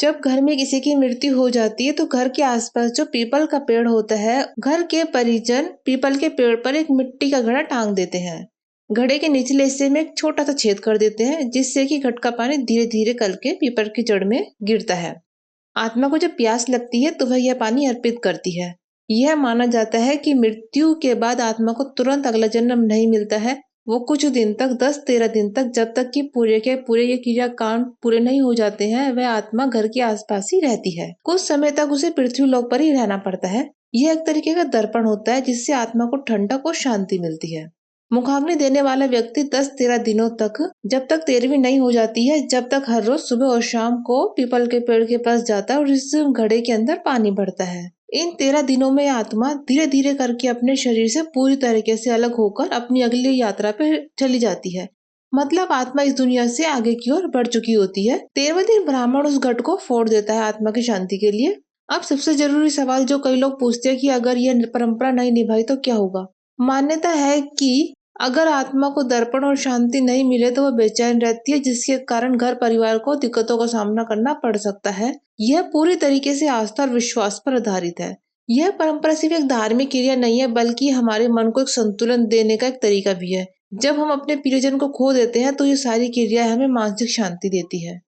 जब घर में किसी की मृत्यु हो जाती है तो घर के आसपास जो पीपल का पेड़ होता है, घर के परिजन पीपल के पेड़ पर एक मिट्टी का घड़ा टांग देते हैं। घड़े के निचले हिस्से में एक छोटा सा छेद कर देते हैं, जिससे कि घट का पानी धीरे धीरे कल के पीपल की जड़ में गिरता है। आत्मा को जब प्यास लगती है तो वह यह पानी अर्पित करती है। यह माना जाता है कि मृत्यु के बाद आत्मा को तुरंत अगला जन्म नहीं मिलता है। वो कुछ दिन तक, 10-13 दिन तक, जब तक कि पूरे के पूरे ये क्रिया कांड पूरे नहीं हो जाते हैं, वह आत्मा घर के आसपास ही रहती है। कुछ समय तक उसे पृथ्वी लोक पर ही रहना पड़ता है। यह एक तरीके का दर्पण होता है, जिससे आत्मा को ठंडक और शांति मिलती है। मुखाग्नि देने वाला व्यक्ति 10-13 दिनों तक, जब तक 13वीं नहीं हो जाती है, जब तक हर रोज सुबह और शाम को पीपल के पेड़ के पास जाता है और इस घड़े के अंदर पानी भरता है। इन 13 दिनों में आत्मा धीरे धीरे करके अपने शरीर से पूरी तरीके से अलग होकर अपनी अगली यात्रा पे चली जाती है। मतलब आत्मा इस दुनिया से आगे की ओर बढ़ चुकी होती है। 13वें दिन ब्राह्मण उस घट को फोड़ देता है आत्मा की शांति के लिए। अब सबसे जरूरी सवाल जो कई लोग पूछते हैं कि अगर यह परंपरा नहीं निभाई तो क्या होगा। मान्यता है कि अगर आत्मा को दर्पण और शांति नहीं मिले तो वह बेचैन रहती है, जिसके कारण घर परिवार को दिक्कतों का सामना करना पड़ सकता है। यह पूरी तरीके से आस्था और विश्वास पर आधारित है। यह परंपरा सिर्फ एक धार्मिक क्रिया नहीं है, बल्कि हमारे मन को एक संतुलन देने का एक तरीका भी है। जब हम अपने प्रियजन को खो देते हैं तो ये सारी क्रियाएं हमें मानसिक शांति देती है।